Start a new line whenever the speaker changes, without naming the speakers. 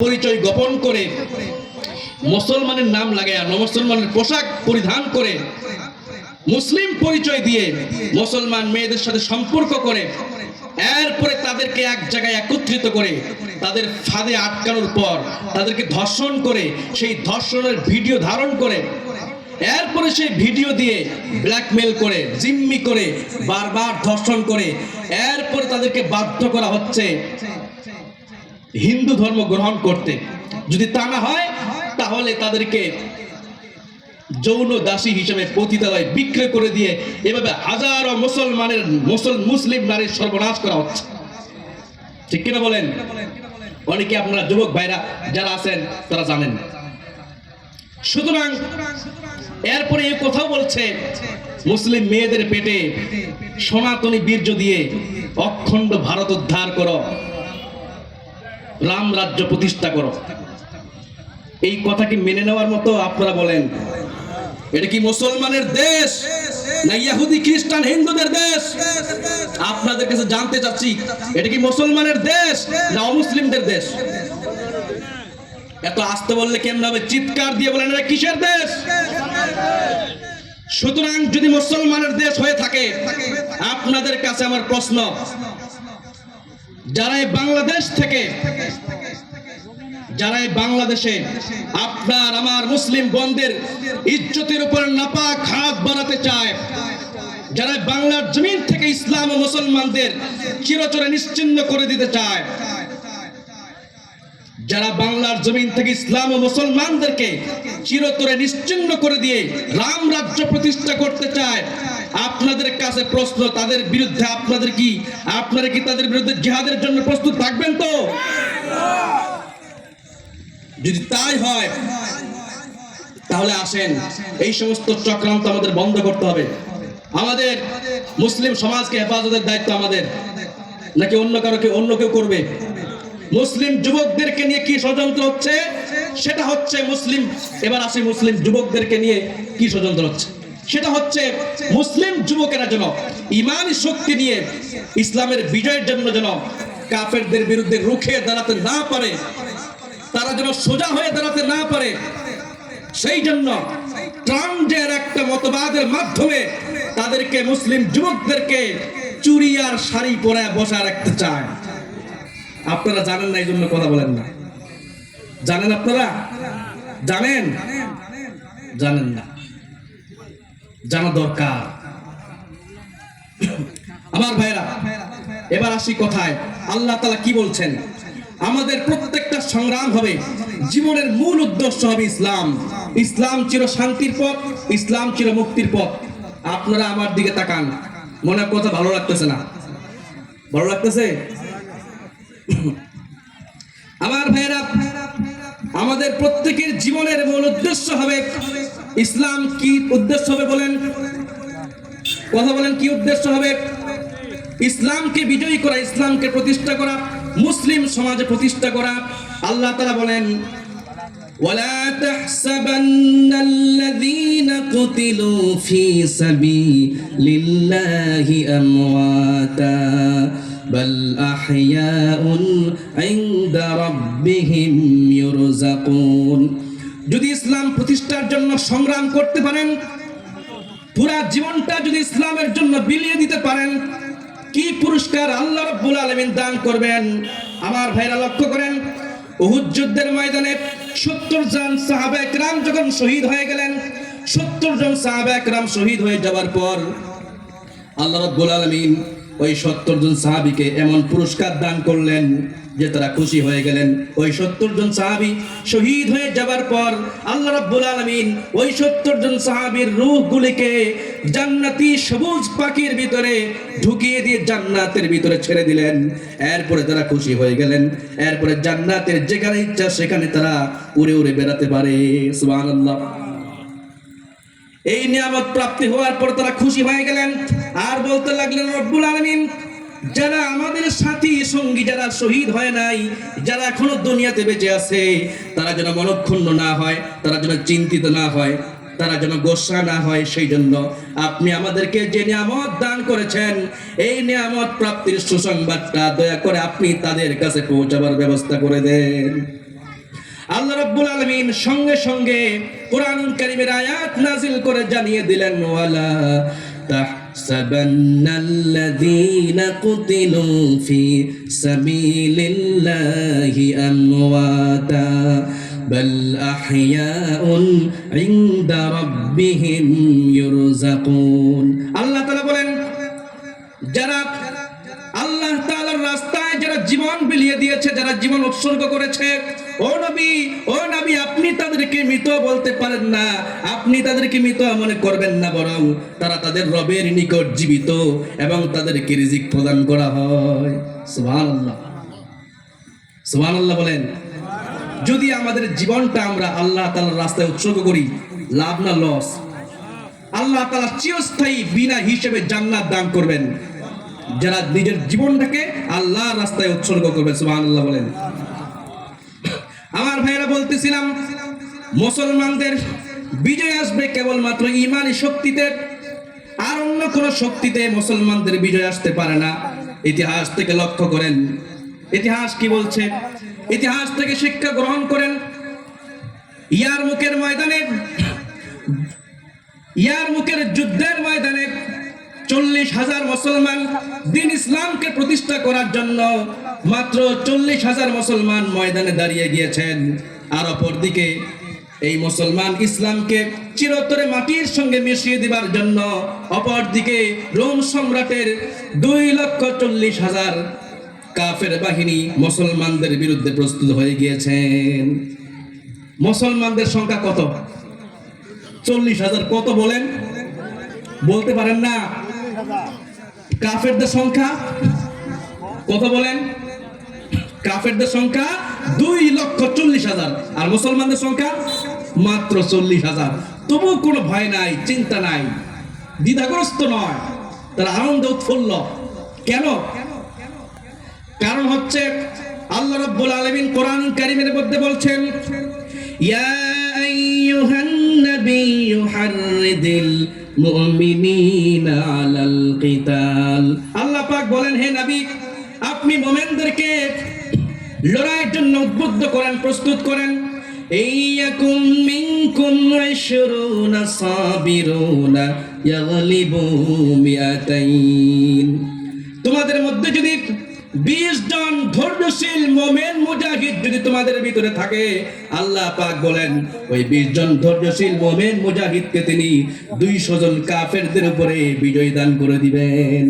পরিচয় গোপন করে মুসলমানের নাম লাগায় মুসলমানের পোশাক পরিধান করে মুসলিম পরিচয় দিয়ে মুসলমান মেয়েদের সাথে সম্পর্ক করে এরপরে তাদেরকে এক জায়গায় একত্রিত করে তাদের ফাঁদে আটকানোর পর তাদেরকে ধর্ষণ করে সেই ধর্ষণের ভিডিও ধারণ করে এরপরে সেই ভিডিও দিয়ে ব্ল্যাকমেল করে জিম্মি করে বারবার ধর্ষণ করে এরপরে তাদেরকে বাধ্য করা হচ্ছে হিন্দু ধর্ম গ্রহণ করতে। যদি তা না হয় তাহলে তাদেরকে যৌন দাসী হিসেবে পতিতালয়ে বিক্রয় করে দিয়ে এভাবে হাজারো মুসলিম নারীর সর্বনাশ করা হচ্ছে। ঠিক কিনা বলেন? অনেকে আপনারা যুবক ভাইরা যারা আছেন তারা জানেন। সুতরাং এরপরে এই কথাও বলছে মুসলিম মেয়েদের পেটে সনাতনী বীর্য দিয়ে অখণ্ড ভারত উদ্ধার করো, রাম রাজ্য প্রতিষ্ঠা করো। এই কথা কি মেনে নেওয়ার মতো? আপনারা বলেন, এটা কি মুসলমানের দেশ না ইহুদি খ্রিস্টান হিন্দুদের দেশ? আপনাদের কাছে জানতে চাচ্ছি, এটা কি মুসলমানের দেশ না অমুসলিমদের দেশ? এত আসতে বললে কেমন হবে? চিৎকার দিয়ে বলেন, এটা কিসের দেশ? সুতরাং যদি মুসলমানের দেশ হয়ে থাকে, আপনাদের কাছে আমার প্রশ্ন, যারা বাংলাদেশ থেকে যারা বাংলাদেশে আপনার আমার মুসলিম বোনদের ইজ্জতের উপর নাপাক হাত বাড়াতে চায়, যারা বাংলার জমিন থেকে ইসলাম ও মুসলমানদের চিরতরে নিশ্চিহ্ন করে দিতে চায়, যারা বাংলার জমিন থেকে ইসলাম ও মুসলমানদেরকে চিরতরে নিশ্চিহ্ন করে দিয়ে রাম রাজ্য প্রতিষ্ঠা করতে চায়, আপনাদের কাছে প্রশ্ন, তাদের বিরুদ্ধে আপনারা কি তাদের বিরুদ্ধে জিহাদের জন্য প্রস্তুত থাকবেন? তো যদি তাই হয় তাহলে আসেন, এই সমস্ত চক্রান্ত আমাদের বন্ধ করতে হবে। আমাদের মুসলিম সমাজকে হেফাজতের দায়িত্ব আমাদের, নাকি অন্য কেউ করবে? মুসলিম যুবকদেরকে নিয়ে কি ষড়যন্ত্র হচ্ছে সেটা হচ্ছে এবার আসি মুসলিম যুবকদেরকে নিয়ে কি ষড়যন্ত্র হচ্ছে সেটা হচ্ছে মুসলিম যুবকেরা যেন ইমানি শক্তি নিয়ে ইসলামের বিজয়ের জন্য যেন কাফেরদের বিরুদ্ধে রুখে দাঁড়াতে না পারে, তারা যেন সোজা হয়ে দাঁড়াতে না পারে, সেই জন্য ট্রাম্পের একটা মতবাদের মাধ্যমে তাদেরকে মুসলিম যুবকদেরকে চুরি আর শাড়ি পরে বসা রাখতে চায়। আপনারা জানেন না, এই জন্য কথা বলেন না। জানেন? আপনারা জানেন? জানেন না, জানা দরকার। আমার ভাইরা, এবার আসি কথায়। আল্লাহ তাআলা কি বলছেন? আমাদের প্রত্যেকটা সংগ্রাম হবে, জীবনের মূল উদ্দেশ্য হবে ইসলাম। ইসলাম চির শান্তির পথ, ইসলাম চির মুক্তির পথ। আপনারা আমার দিকে তাকান, মনে কথা ভালো লাগতেছে না? ভালো লাগতেছে? আমার ভাইরা, আমাদের প্রত্যেকের জীবনের মূল উদ্দেশ্য হবে ইসলাম। কি উদ্দেশ্য হবে বলেন? কথা বলেন, কি উদ্দেশ্য হবে? ইসলামকে বিজয়ী করা, ইসলামকে প্রতিষ্ঠা করা, মুসলিম সমাজে প্রতিষ্ঠা করা। আল্লাহ তাআলা বলেন, ওয়ালা তাহসাবান্নাল্লাযীনা কুতিলু ফী সাবিলিল্লাহি আমওয়াতা বাল আহইয়াউন ইনদা রাব্বিহিম ইউরযাকুন। যদি ইসলাম প্রতিষ্ঠার জন্য সংগ্রাম করতে পারেন, পুরা জীবনটা যদি ইসলামের জন্য বিলিয়ে দিতে পারেন, কি পুরস্কার আল্লাহ রাব্বুল আলামিন দান করবেন। আমার ভাইরা লক্ষ্য করেন, উহুদ যুদ্ধের ময়দানে 70 জন সাহাবা একরাম যখন শহীদ হয়ে গেলেন, 70 জন সাহাবা একরাম শহীদ হয়ে যাওয়ার পর আল্লাহ রাব্বুল আলামিন ওই 70 জন সাহাবীকে এমন পুরস্কার দান করলেন যে তারা খুশি হয়ে গেলেন। ওই 70 জন সাহাবী শহীদ হয়ে যাবার পর আল্লাহ রাব্বুল আলামিন ওই 70 জন সাহাবীর রূহগুলিকে জান্নাতি সবুজ পাখির ভিতরে ঢুকিয়ে দিয়ে জান্নাতের ভিতরে ছেড়ে দিলেন। এরপরে তারা খুশি হয়ে গেলেন। এরপরে জান্নাতের যেখানে ইচ্ছা সেখানে তারা উড়ে উড়ে বেড়াতে পারে। সুবহানাল্লাহ। এই নিয়ামত প্রাপ্তি হওয়ার পর তারা খুশি হয়ে গেলেন আর বলতে লাগলেন, রব্বুল আলামিন, যারা আমাদের সাথী সঙ্গী যারা শহীদ হয় নাই, যারা এখনো দুনিয়াতে বেঁচে আছে, তারা যেন মনক্ষুণ্ণ না হয়, তারা যেন চিন্তিত না হয়, তারা যেন গোসা না হয়, সেই জন্য আপনি আমাদেরকে যে নিয়ামত দান করেছেন, এই নিয়ামত প্রাপ্তির সুসংবাদটা দয়া করে আপনি তাদের কাছে পৌঁছাবার ব্যবস্থা করে দেন। আল্লাহ রাব্বুল আলামিন সঙ্গে সঙ্গে কোরআনুল কারীমের আয়াত নাযিল করে জানিয়ে দিলেন, ওয়ালা তাহসাবান্নাল্লাযীনা কুতিলু ফি সাবিলিল্লাহি আমওয়াতা বাল আহইয়াউন ইনদা রাব্বিহিম ইউরযাকুন। আল্লাহ তাআলা বলেন, যারা আল্লাহ তাআলার রাস্তায় যারা জীবন বিলিয়ে দিয়েছে, যারা জীবন উৎসর্গ করেছে, ও নবী আপনি তাদেরকে মৃত বলতে পারেন না, আপনি তাদেরকে মৃত মনে করবেন না, বরং তারা তাদের রবের নিকট জীবিত এবং তাদেরকে রিজিক প্রদান করা হয়। সুবহানাল্লাহ, সুবহানাল্লাহ বলেন। যদি আমাদের জীবনটা আমরা আল্লাহ তাআলার রাস্তায় উৎসর্গ করি, লাভ না লস? আল্লাহ তাআলা চিরস্থায়ী বিনা হিসেবে জান্নাত দান করবেন যারা নিজের জীবনটাকে আল্লাহর রাস্তায় উৎসর্গ করবে। সুবহানাল্লাহ বলেন। আমার ভাইরা বলতেছিলাম, মুসলমানদের বিজয় আসবে কেবলমাত্র ঈমানি শক্তিতে, আর অন্য কোনো শক্তিতে মুসলমানদের বিজয় আসতে পারে না। ইতিহাস থেকে লক্ষ্য করেন, ইতিহাস কি বলছে, ইতিহাস থেকে শিক্ষা গ্রহণ করেন। ইয়ারমুকের যুদ্ধের ময়দানে 40,000 মুসলমান দ্বীন ইসলামকে প্রতিষ্ঠা করার জন্য মাত্র 40,000 মুসলমান ময়দানে দাঁড়িয়ে গিয়েছেন। আর অপরদিকে এই মুসলমান ইসলামকে চিরতরে মাটির সঙ্গে মিশিয়ে দিবার জন্য অপরদিকে রোম সম্রাটের 2,40,000 কাফের বাহিনী মুসলমানদের বিরুদ্ধে প্রস্তুত হয়ে গিয়েছেন। মুসলমানদের সংখ্যা কত? 40,000। কত বলেন? বলতে পারেন না। কাফেরদের সংখ্যা কত বলেন? কাফেরদের সংখ্যা 2,40,000 আর মুসলমানদের সংখ্যা মাত্র 40,000। তবু কোনো ভয় নাই, চিন্তা নাই, দ্বিধাগ্রস্ত নয়, তারা আনন্দ উৎফুল্ল। কেন? কারণ হচ্ছে আল্লাহ রাব্বুল আলামিন কোরআন কারীমের মধ্যে বলছেন, ইয়া আইয়ুহান নাবিয়্যু হাররিদিল মুমিনিনা আলাল কিতাল। আল্লাহ পাক বলেন, হে নবী, আপনি মুমিনদেরকে লড়াইয়ের জন্য উদ্বুদ্ধ করেন, প্রস্তুত করেন। ইয়াকুম মিনকুম 20 সাবিরুনা ইয়াগলিবু মিআতাইন। তোমাদের মধ্যে যদি 20 জন ধৈর্যশীল মুমিন মুজাহিদ যদি তোমাদের ভিতরে থাকে, আল্লাহ পাক বলেন ওই 20 জন ধৈর্যশীল মুমিন মুজাহিদকে তিনি 200 জন কাফেরদের উপরে বিজয় দান করে দিবেন।